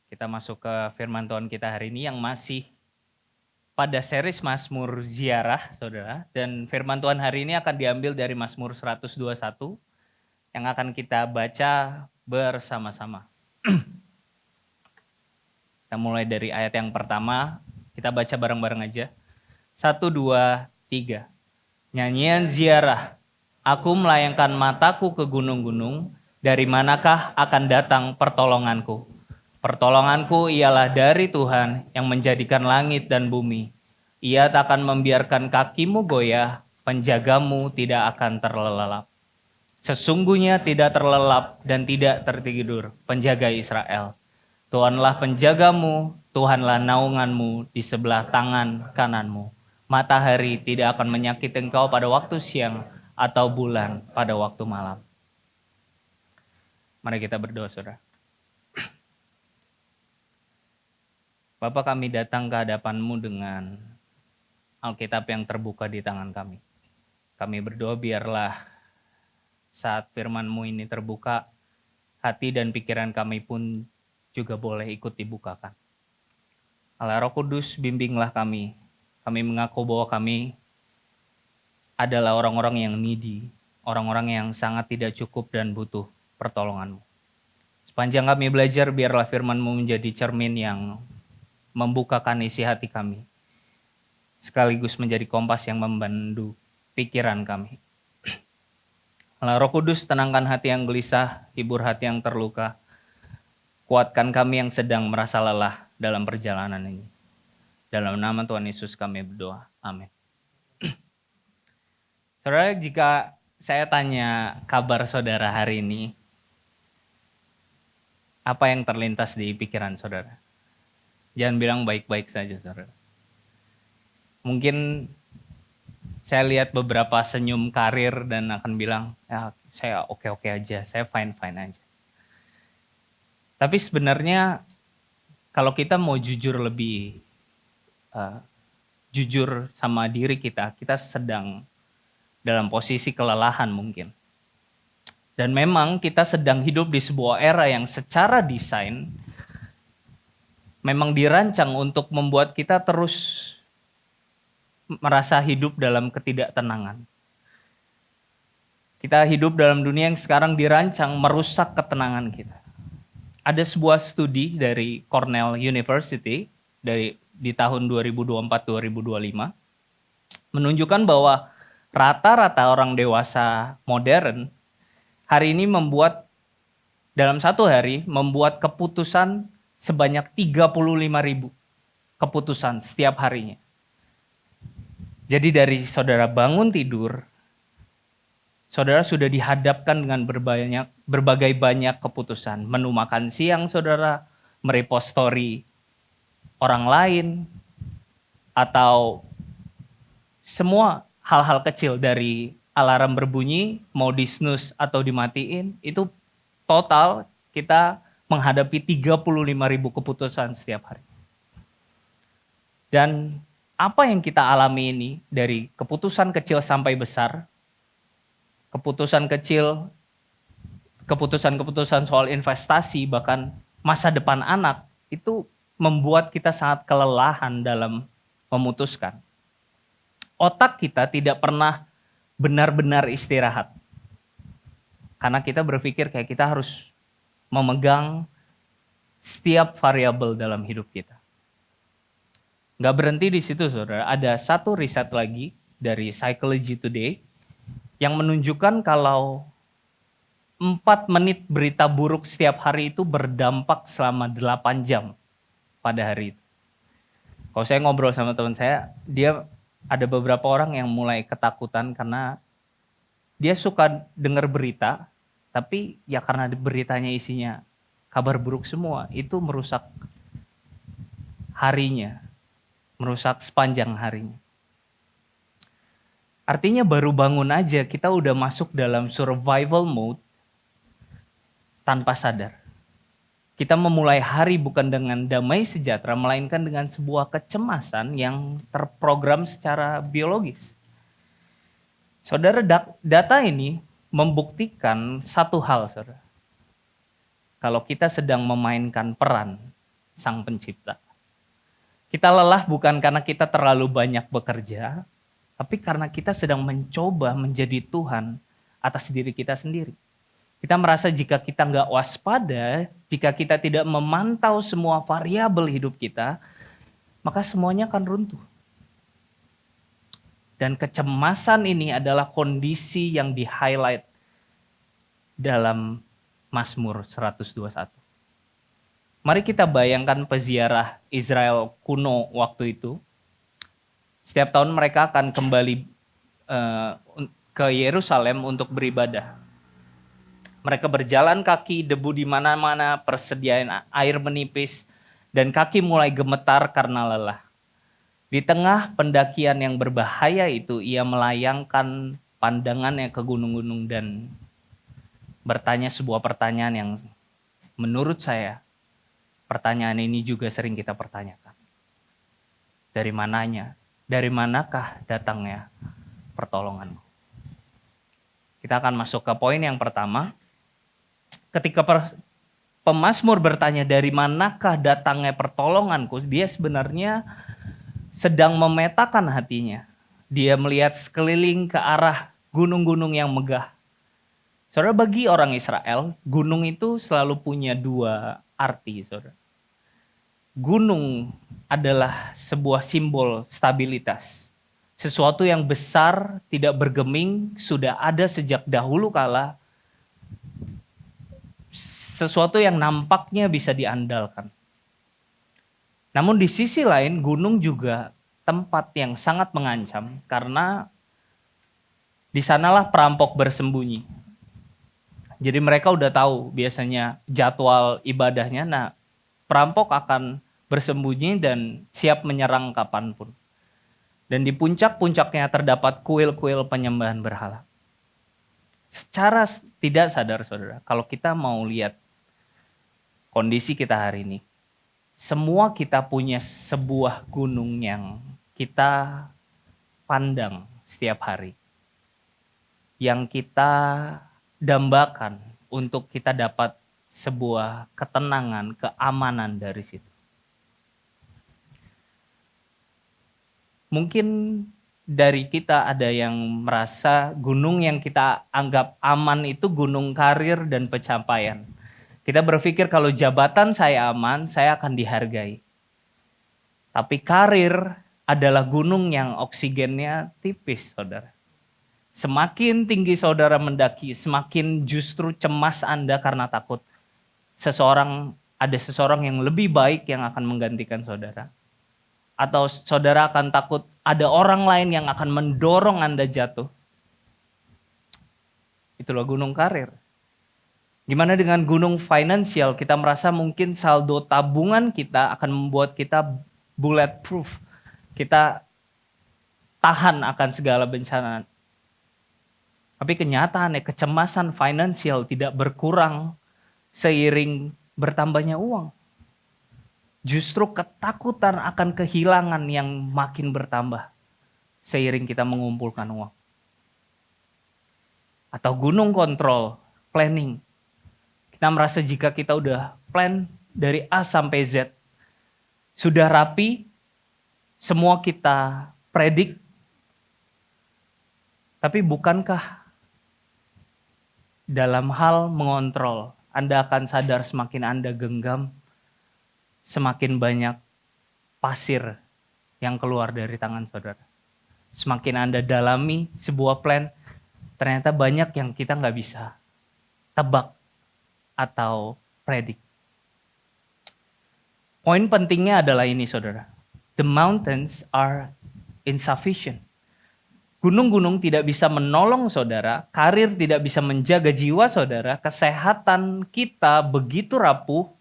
Kita masuk ke firman Tuhan kita hari ini yang masih pada series Mazmur Ziarah, saudara. Dan firman Tuhan hari ini akan diambil dari Mazmur 121 yang akan kita baca bersama-sama. Kita mulai dari ayat yang pertama, kita baca bareng-bareng aja. 1, 2, 3. Nyanyian ziarah, aku melayangkan mataku ke gunung-gunung, dari manakah akan datang pertolonganku? Pertolonganku ialah dari Tuhan yang menjadikan langit dan bumi. Ia tak akan membiarkan kakimu goyah, penjagamu tidak akan terlelap. Sesungguhnya tidak terlelap dan tidak tertidur penjaga Israel. Tuhanlah penjagamu, Tuhanlah naunganmu di sebelah tangan kananmu. Matahari tidak akan menyakiti engkau pada waktu siang atau bulan pada waktu malam. Mari kita berdoa, saudara. Bapa, kami datang ke hadapan-Mu dengan Alkitab yang terbuka di tangan kami. Kami berdoa biarlah saat firman-Mu ini terbuka, hati dan pikiran kami pun juga boleh ikut dibukakan. Allah Roh Kudus, bimbinglah kami. Kami mengaku bahwa kami adalah orang-orang yang needy, orang-orang yang sangat tidak cukup dan butuh pertolongan-Mu. Sepanjang kami belajar, biarlah firman-Mu menjadi cermin yang membukakan isi hati kami, sekaligus menjadi kompas yang membantu pikiran kami. Allah Roh Kudus, tenangkan hati yang gelisah, hibur hati yang terluka, kuatkan kami yang sedang merasa lelah dalam perjalanan ini. Dalam nama Tuhan Yesus kami berdoa, amin. Saudara, jika saya tanya kabar saudara hari ini, apa yang terlintas di pikiran saudara? Jangan bilang baik-baik saja, saudara. Mungkin saya lihat beberapa senyum karir dan akan bilang, ya saya oke-oke aja, saya fine-fine aja. Tapi sebenarnya kalau kita mau jujur lebih jujur sama diri kita sedang dalam posisi kelelahan mungkin. Dan memang kita sedang hidup di sebuah era yang secara desain memang dirancang untuk membuat kita terus merasa hidup dalam ketidaktenangan. Kita hidup dalam dunia yang sekarang dirancang merusak ketenangan kita. Ada sebuah studi dari Cornell University di tahun 2024-2025 menunjukkan bahwa rata-rata orang dewasa modern hari ini dalam satu hari membuat keputusan sebanyak 35.000 keputusan setiap harinya. Jadi dari saudara bangun tidur, saudara sudah dihadapkan dengan berbagai banyak keputusan. Menu makan siang saudara, merepost story orang lain, atau semua hal-hal kecil dari alarm berbunyi, mau di snooze atau dimatiin, itu total kita menghadapi 35.000 keputusan setiap hari. Dan apa yang kita alami ini dari keputusan kecil sampai besar, keputusan soal investasi, bahkan masa depan anak, itu membuat kita sangat kelelahan dalam memutuskan. Otak kita tidak pernah benar-benar istirahat. Karena kita berpikir kayak kita harus memegang setiap variabel dalam hidup kita. Nggak berhenti di situ, saudara. Ada satu riset lagi dari Psychology Today yang menunjukkan kalau 4 menit berita buruk setiap hari itu berdampak selama 8 jam pada hari itu. Kalau saya ngobrol sama teman saya, dia ada beberapa orang yang mulai ketakutan karena dia suka dengar berita, tapi ya karena beritanya isinya kabar buruk semua, itu merusak harinya, merusak sepanjang harinya. Artinya baru bangun aja kita udah masuk dalam survival mode tanpa sadar. Kita memulai hari bukan dengan damai sejahtera, melainkan dengan sebuah kecemasan yang terprogram secara biologis. Saudara, data ini membuktikan satu hal, saudara. Kalau kita sedang memainkan peran Sang Pencipta. Kita lelah bukan karena kita terlalu banyak bekerja, tapi karena kita sedang mencoba menjadi Tuhan atas diri kita sendiri. Kita merasa jika kita nggak waspada, jika kita tidak memantau semua variabel hidup kita, maka semuanya akan runtuh. Dan kecemasan ini adalah kondisi yang di-highlight dalam Mazmur 121. Mari kita bayangkan peziarah Israel kuno waktu itu. Setiap tahun mereka akan kembali ke Yerusalem untuk beribadah. Mereka berjalan kaki, debu di mana-mana, persediaan air menipis, dan kaki mulai gemetar karena lelah. Di tengah pendakian yang berbahaya itu, ia melayangkan pandangannya ke gunung-gunung dan bertanya sebuah pertanyaan yang menurut saya, pertanyaan ini juga sering kita pertanyakan. Dari mananya? Dari manakah datangnya pertolonganmu? Kita akan masuk ke poin yang pertama. Ketika pemazmur bertanya dari manakah datangnya pertolonganku, dia sebenarnya sedang memetakan hatinya. Dia melihat sekeliling ke arah gunung-gunung yang megah. Saudara, bagi orang Israel, gunung itu selalu punya dua arti, saudara. Gunung adalah sebuah simbol stabilitas. Sesuatu yang besar, tidak bergeming, sudah ada sejak dahulu kala. Sesuatu yang nampaknya bisa diandalkan. Namun di sisi lain, gunung juga tempat yang sangat mengancam karena di sanalah perampok bersembunyi. Jadi mereka udah tahu biasanya jadwal ibadahnya. Nah, perampok akan bersembunyi dan siap menyerang kapanpun. Dan di puncak-puncaknya terdapat kuil-kuil penyembahan berhala. Secara tidak sadar, saudara, kalau kita mau lihat kondisi kita hari ini, semua kita punya sebuah gunung yang kita pandang setiap hari. Yang kita dambakan untuk kita dapat sebuah ketenangan, keamanan dari situ. Mungkin dari kita ada yang merasa gunung yang kita anggap aman itu gunung karir dan pencapaian. Kita berpikir kalau jabatan saya aman, saya akan dihargai. Tapi karir adalah gunung yang oksigennya tipis, saudara. Semakin tinggi saudara mendaki, semakin justru cemas Anda karena takut ada seseorang yang lebih baik yang akan menggantikan saudara. Atau saudara akan takut ada orang lain yang akan mendorong Anda jatuh. Itulah gunung karir. Gimana dengan gunung finansial? Kita merasa mungkin saldo tabungan kita akan membuat kita bulletproof. Kita tahan akan segala bencana. Tapi kenyataannya kecemasan finansial tidak berkurang seiring bertambahnya uang. Justru ketakutan akan kehilangan yang makin bertambah seiring kita mengumpulkan uang. Atau gunung kontrol, planning. Kita merasa jika kita udah plan dari A sampai Z, sudah rapi, semua kita predik. Tapi bukankah dalam hal mengontrol, Anda akan sadar semakin Anda genggam, semakin banyak pasir yang keluar dari tangan saudara. Semakin Anda dalami sebuah plan, ternyata banyak yang kita nggak bisa tebak atau predik. Poin pentingnya adalah ini, saudara. The mountains are insufficient. Gunung-gunung tidak bisa menolong saudara, karir tidak bisa menjaga jiwa saudara, kesehatan kita begitu rapuh,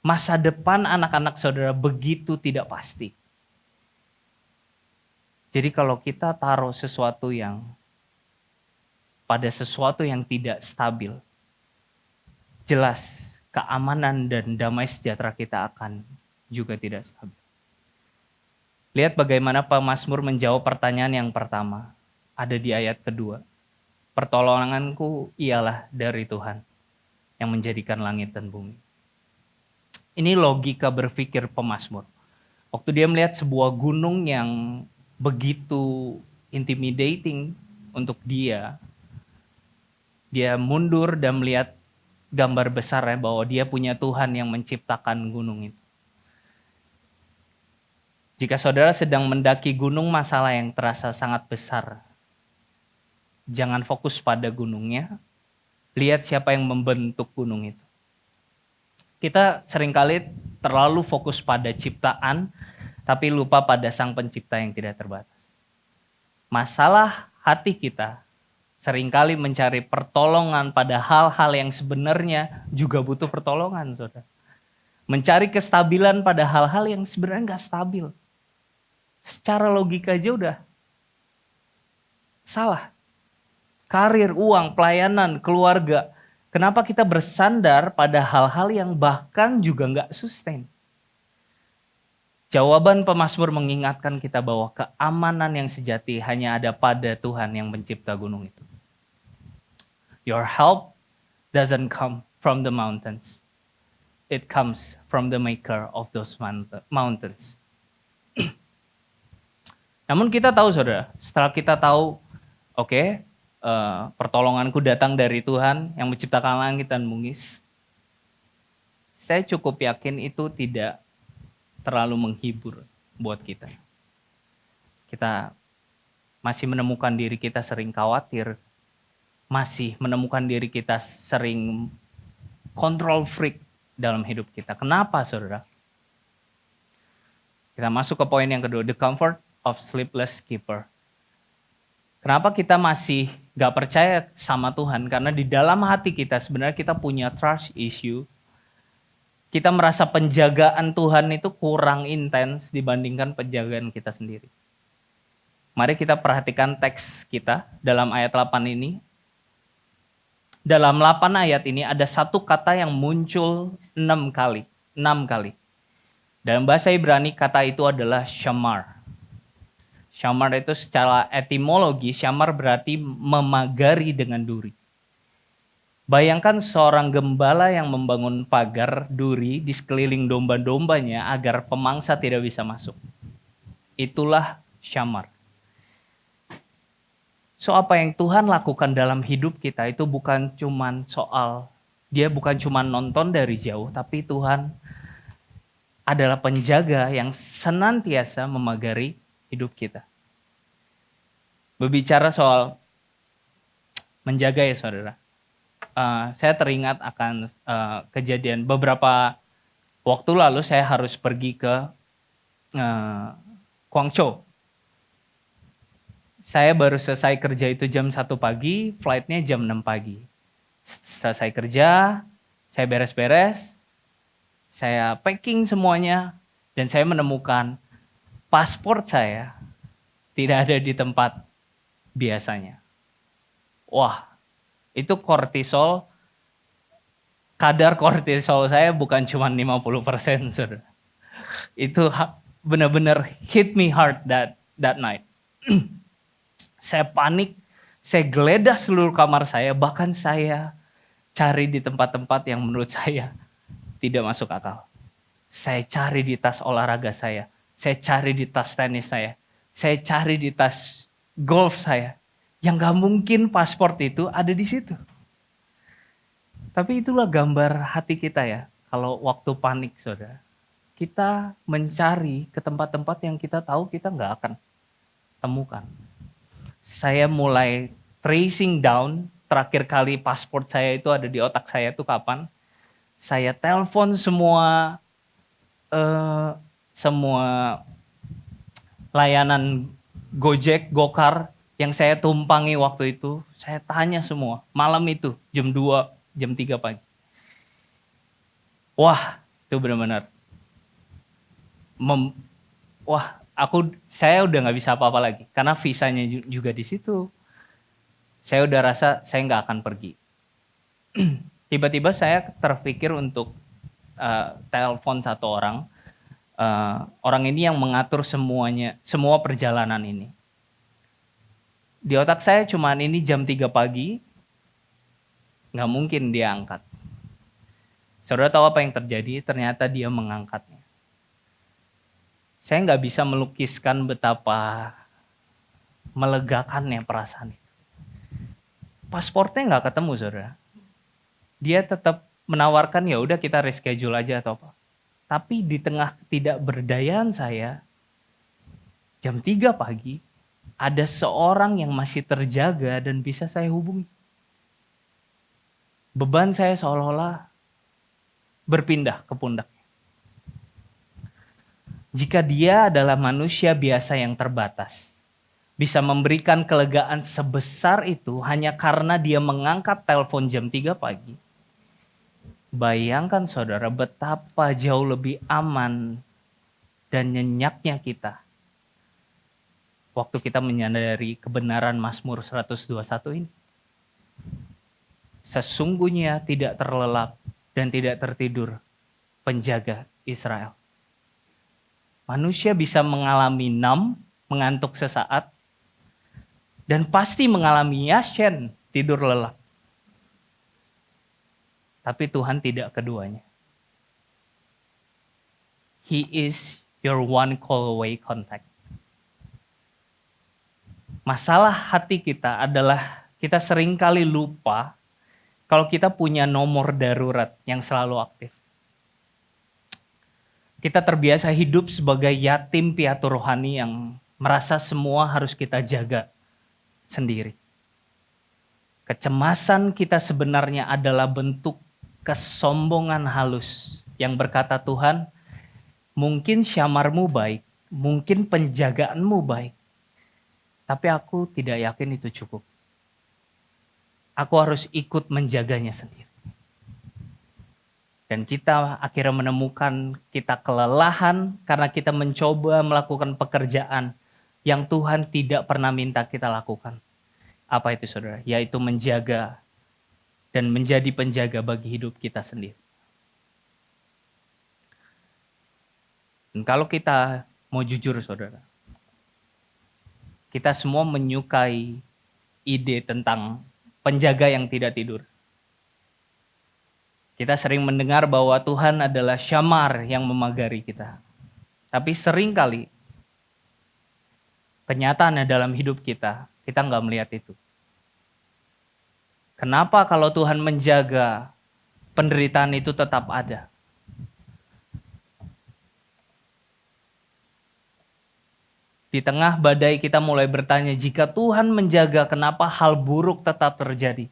masa depan anak-anak saudara begitu tidak pasti. Jadi kalau kita taruh sesuatu yang tidak stabil, jelas keamanan dan damai sejahtera kita akan juga tidak stabil. Lihat bagaimana pemazmur menjawab pertanyaan yang pertama. Ada di ayat kedua. Pertolonganku ialah dari Tuhan yang menjadikan langit dan bumi. Ini logika berpikir pemazmur. Waktu dia melihat sebuah gunung yang begitu intimidating untuk dia mundur dan melihat gambar besarnya bahwa dia punya Tuhan yang menciptakan gunung itu. Jika saudara sedang mendaki gunung masalah yang terasa sangat besar, jangan fokus pada gunungnya, lihat siapa yang membentuk gunung itu. Kita seringkali terlalu fokus pada ciptaan, tapi lupa pada Sang Pencipta yang tidak terbatas. Masalah hati kita seringkali mencari pertolongan pada hal-hal yang sebenarnya juga butuh pertolongan, saudara. Mencari kestabilan pada hal-hal yang sebenarnya nggak stabil. Secara logika aja udah salah. Karir, uang, pelayanan, keluarga. Kenapa kita bersandar pada hal-hal yang bahkan juga nggak sustain? Jawaban pemazmur mengingatkan kita bahwa keamanan yang sejati hanya ada pada Tuhan yang mencipta gunung itu. Your help doesn't come from the mountains. It comes from the maker of those mountains. Namun kita tahu saudara, setelah kita tahu, oke, pertolonganku datang dari Tuhan yang menciptakan langit dan bumi, saya cukup yakin itu tidak terlalu menghibur buat kita. Kita masih menemukan diri kita sering khawatir, masih menemukan diri kita sering control freak dalam hidup kita. Kenapa saudara? Kita masuk ke poin yang kedua, the comfort of sleepless keeper. Kenapa kita masih gak percaya sama Tuhan? Karena di dalam hati kita sebenarnya kita punya trust issue. Kita merasa penjagaan Tuhan itu kurang intens dibandingkan penjagaan kita sendiri. Mari kita perhatikan teks kita dalam ayat 8 ini. Dalam 8 ayat ini ada satu kata yang muncul 6 kali. Dalam bahasa Ibrani kata itu adalah shamar. Shamar itu secara etimologi, shamar berarti memagari dengan duri. Bayangkan seorang gembala yang membangun pagar duri di sekeliling domba-dombanya agar pemangsa tidak bisa masuk. Itulah shamar. So apa yang Tuhan lakukan dalam hidup kita itu bukan cuman soal, dia bukan cuma nonton dari jauh, tapi Tuhan adalah penjaga yang senantiasa memagari hidup kita. Berbicara soal menjaga ya saudara. Saya teringat akan kejadian beberapa waktu lalu saya harus pergi ke Guangzhou. Saya baru selesai kerja itu jam 1 pagi, flightnya jam 6 pagi. Selesai kerja, saya beres-beres, saya packing semuanya, dan saya menemukan paspor saya tidak ada di tempat biasanya. Wah, itu kadar kortisol saya bukan cuma 50%, saudara. Itu benar-benar hit me hard that night. Saya panik, saya geledah seluruh kamar saya, bahkan saya cari di tempat-tempat yang menurut saya tidak masuk akal. Saya cari di tas olahraga saya cari di tas tenis saya cari di tas golf saya. Yang gak mungkin paspor itu ada di situ. Tapi itulah gambar hati kita ya. Kalau waktu panik saudara. Kita mencari ke tempat-tempat yang kita tahu kita gak akan temukan. Saya mulai tracing down. Terakhir kali paspor saya itu ada di otak saya itu kapan. Saya telepon semua layanan Gojek, Gokar yang saya tumpangi waktu itu, saya tanya semua malam itu jam 2, jam 3 pagi. Wah, itu benar-benar saya udah nggak bisa apa-apa lagi karena visanya juga di situ. Saya udah rasa saya nggak akan pergi. Tiba-tiba saya terpikir untuk telepon satu orang. Orang ini yang mengatur semua perjalanan ini. Di otak saya cuman ini jam 3 pagi, nggak mungkin dia angkat. Saudara tahu apa yang terjadi? Ternyata dia mengangkatnya. Saya nggak bisa melukiskan betapa melegakannya perasaan itu. Pasportnya nggak ketemu, saudara. Dia tetap menawarkan, ya udah kita reschedule aja atau apa. Tapi di tengah tidak berdayaan saya, jam 3 pagi, ada seorang yang masih terjaga dan bisa saya hubungi. Beban saya seolah-olah berpindah ke pundak. Jika dia adalah manusia biasa yang terbatas, bisa memberikan kelegaan sebesar itu hanya karena dia mengangkat telepon jam 3 pagi. Bayangkan saudara betapa jauh lebih aman dan nyenyaknya kita waktu kita menyadari kebenaran Mazmur 121 ini. Sesungguhnya tidak terlelap dan tidak tertidur penjaga Israel. Manusia bisa mengalami mengantuk sesaat, dan pasti mengalami yashen, tidur lelap. Tapi Tuhan tidak keduanya. He is your one call away contact. Masalah hati kita adalah kita seringkali lupa kalau kita punya nomor darurat yang selalu aktif. Kita terbiasa hidup sebagai yatim piatu rohani yang merasa semua harus kita jaga sendiri. Kecemasan kita sebenarnya adalah bentuk kesombongan halus yang berkata, Tuhan, mungkin syamarmu baik, mungkin penjagaanmu baik, tapi aku tidak yakin itu cukup. Aku harus ikut menjaganya sendiri. Dan kita akhirnya menemukan kita kelelahan karena kita mencoba melakukan pekerjaan yang Tuhan tidak pernah minta kita lakukan. Apa itu saudara? Yaitu menjaga dan menjadi penjaga bagi hidup kita sendiri. Dan kalau kita mau jujur saudara, kita semua menyukai ide tentang penjaga yang tidak tidur. Kita sering mendengar bahwa Tuhan adalah syamar yang memagari kita. Tapi seringkali kenyataannya dalam hidup kita nggak melihat itu. Kenapa kalau Tuhan menjaga, penderitaan itu tetap ada? Di tengah badai kita mulai bertanya, jika Tuhan menjaga, kenapa hal buruk tetap terjadi?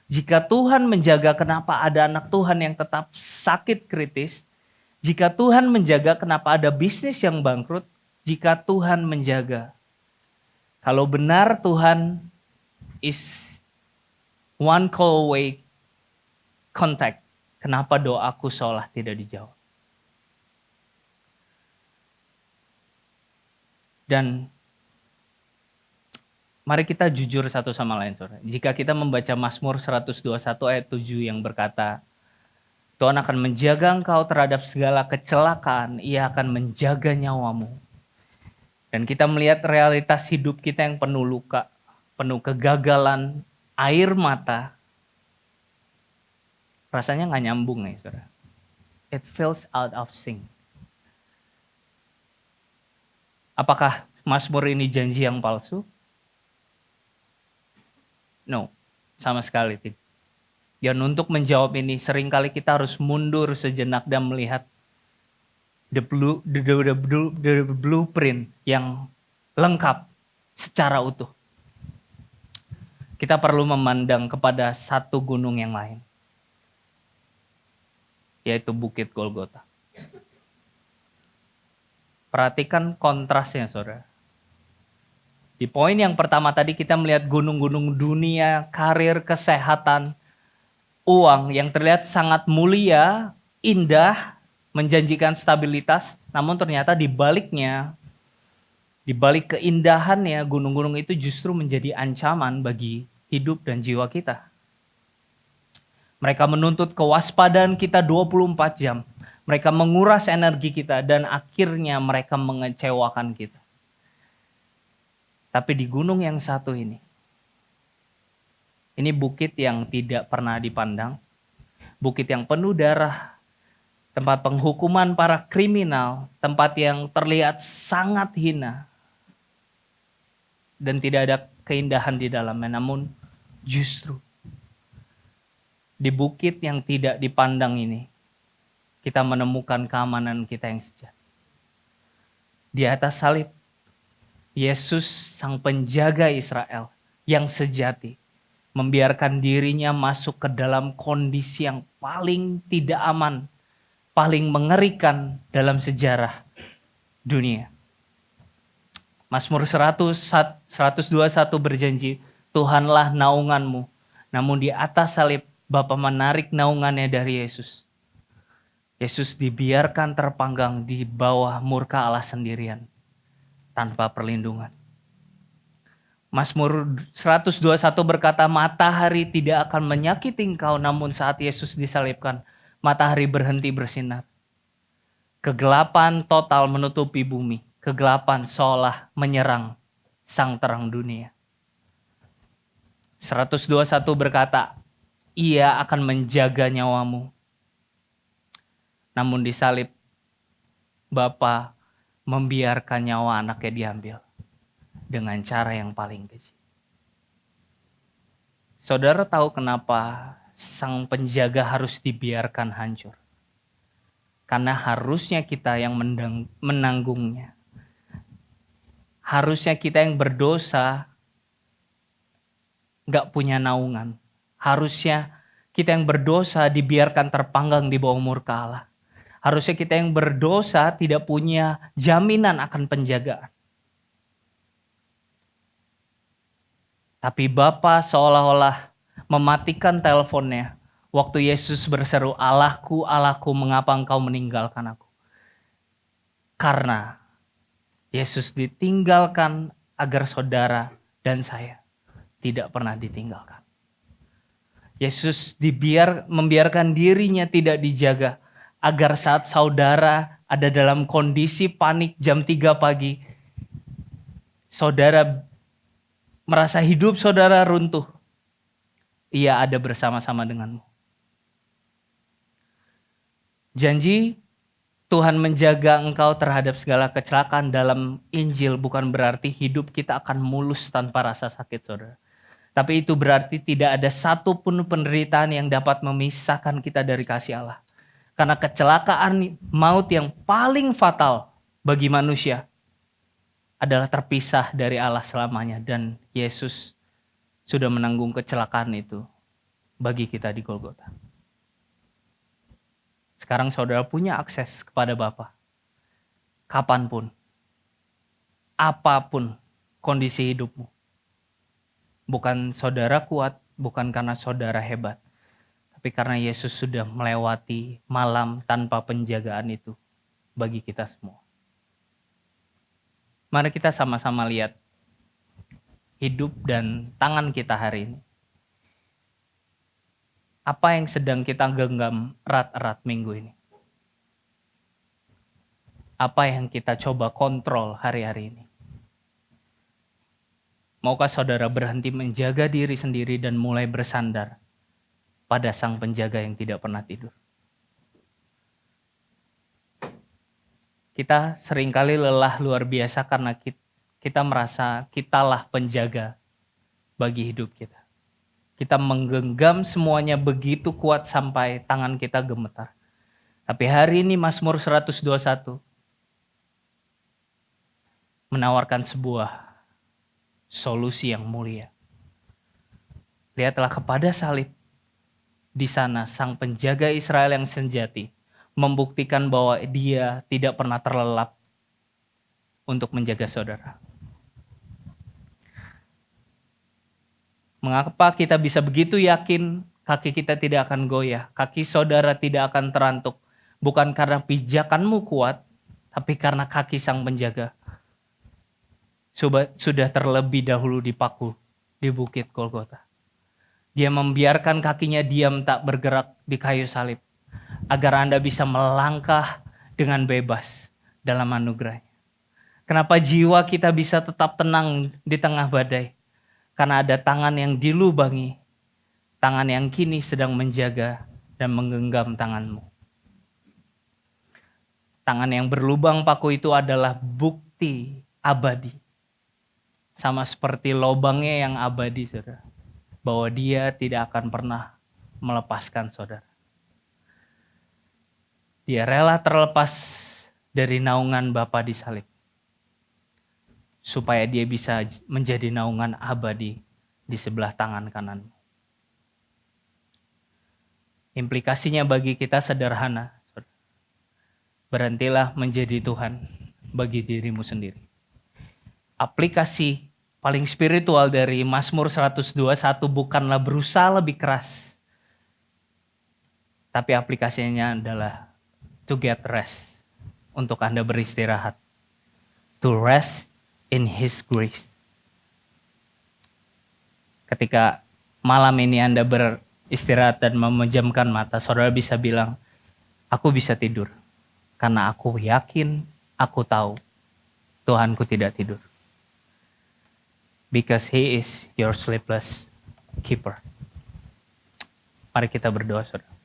Jika Tuhan menjaga, kenapa ada anak Tuhan yang tetap sakit kritis? Jika Tuhan menjaga, kenapa ada bisnis yang bangkrut? Jika Tuhan menjaga, kalau benar Tuhan is one call away contact, kenapa doaku seolah tidak dijawab? Dan mari kita jujur satu sama lain, saudara. Jika kita membaca Mazmur 121 ayat 7 yang berkata, Tuhan akan menjaga engkau terhadap segala kecelakaan, Ia akan menjaga nyawamu. Dan kita melihat realitas hidup kita yang penuh luka, penuh kegagalan, air mata. Rasanya nggak nyambung nih, saudara. It feels out of sync. Apakah Mazmur ini janji yang palsu? No, sama sekali tidak. Dan untuk menjawab ini, seringkali kita harus mundur sejenak dan melihat the blueprint yang lengkap secara utuh. Kita perlu memandang kepada satu gunung yang lain, yaitu Bukit Golgota. Perhatikan kontrasnya, saudara. Di poin yang pertama tadi kita melihat gunung-gunung dunia, karir, kesehatan, uang yang terlihat sangat mulia, indah, menjanjikan stabilitas, namun ternyata di baliknya, di balik keindahannya, gunung-gunung itu justru menjadi ancaman bagi hidup dan jiwa kita. Mereka menuntut kewaspadaan kita 24 jam. Mereka menguras energi kita dan akhirnya mereka mengecewakan kita. Tapi di gunung yang satu ini bukit yang tidak pernah dipandang, bukit yang penuh darah, tempat penghukuman para kriminal, tempat yang terlihat sangat hina dan tidak ada keindahan di dalamnya. Namun justru di bukit yang tidak dipandang ini, kita menemukan keamanan kita yang sejati. Di atas salib, Yesus sang penjaga Israel yang sejati membiarkan dirinya masuk ke dalam kondisi yang paling tidak aman, paling mengerikan dalam sejarah dunia. Mazmur 121 berjanji, Tuhanlah naunganmu. Namun di atas salib, Bapa menarik naungannya dari Yesus. Yesus dibiarkan terpanggang di bawah murka Allah sendirian, tanpa perlindungan. Mazmur 121 berkata, matahari tidak akan menyakiti engkau, namun saat Yesus disalibkan, matahari berhenti bersinar. Kegelapan total menutupi bumi. Kegelapan seolah menyerang sang terang dunia. 121 berkata, ia akan menjaga nyawamu. Namun disalib, Bapa membiarkan nyawa anaknya diambil dengan cara yang paling keji. Saudara tahu kenapa sang penjaga harus dibiarkan hancur? Karena harusnya kita yang menanggungnya. Harusnya kita yang berdosa gak punya naungan. Harusnya kita yang berdosa dibiarkan terpanggang di bawah murka Allah. Harusnya kita yang berdosa tidak punya jaminan akan penjagaan. Tapi Bapa seolah-olah mematikan teleponnya waktu Yesus berseru, Allahku, Allahku, mengapa engkau meninggalkan aku? Karena Yesus ditinggalkan agar saudara dan saya tidak pernah ditinggalkan. Yesus membiarkan dirinya tidak dijaga agar saat saudara ada dalam kondisi panik jam 3 pagi, saudara merasa hidup saudara runtuh, ia ada bersama-sama denganmu. Janji Tuhan menjaga engkau terhadap segala kecelakaan dalam Injil bukan berarti hidup kita akan mulus tanpa rasa sakit, saudara. Tapi itu berarti tidak ada satupun penderitaan yang dapat memisahkan kita dari kasih Allah. Karena kecelakaan maut yang paling fatal bagi manusia adalah terpisah dari Allah selamanya. Dan Yesus sudah menanggung kecelakaan itu bagi kita di Golgota. Sekarang saudara punya akses kepada Bapa. Kapanpun, apapun kondisi hidupmu. Bukan saudara kuat, bukan karena saudara hebat. Tapi karena Yesus sudah melewati malam tanpa penjagaan itu bagi kita semua. Mari kita sama-sama lihat hidup dan tangan kita hari ini. Apa yang sedang kita genggam erat-erat minggu ini? Apa yang kita coba kontrol hari-hari ini? Maukah saudara berhenti menjaga diri sendiri dan mulai bersandar pada sang penjaga yang tidak pernah tidur? Kita seringkali lelah luar biasa karena kita merasa kitalah penjaga bagi hidup kita. Kita menggenggam semuanya begitu kuat sampai tangan kita gemetar. Tapi hari ini Mazmur 121 menawarkan sebuah solusi yang mulia. Lihatlah kepada salib. Di sana sang penjaga Israel yang sejati membuktikan bahwa dia tidak pernah terlelap untuk menjaga saudara. Mengapa kita bisa begitu yakin kaki kita tidak akan goyah, kaki saudara tidak akan terantuk? Bukan karena pijakanmu kuat, tapi karena kaki sang penjaga sudah terlebih dahulu dipaku di bukit Golgota. Dia membiarkan kakinya diam tak bergerak di kayu salib, agar Anda bisa melangkah dengan bebas dalam anugerahnya. Kenapa jiwa kita bisa tetap tenang di tengah badai? Karena ada tangan yang dilubangi, tangan yang kini sedang menjaga dan menggenggam tanganmu. Tangan yang berlubang paku itu adalah bukti abadi. Sama seperti lobangnya yang abadi, saudara. Bahwa dia tidak akan pernah melepaskan saudara. Dia rela terlepas dari naungan Bapa di salib. Supaya dia bisa menjadi naungan abadi di sebelah tangan kanan. Implikasinya bagi kita sederhana. Berhentilah menjadi Tuhan bagi dirimu sendiri. Aplikasi paling spiritual dari Mazmur 121 bukanlah berusaha lebih keras. Tapi aplikasinya adalah to get rest. Untuk Anda beristirahat. To rest in His grace. Ketika malam ini Anda beristirahat dan memejamkan mata, saudara bisa bilang, aku bisa tidur. Karena aku yakin, aku tahu Tuhanku tidak tidur. Because He is your sleepless keeper. Mari kita berdoa, saudara.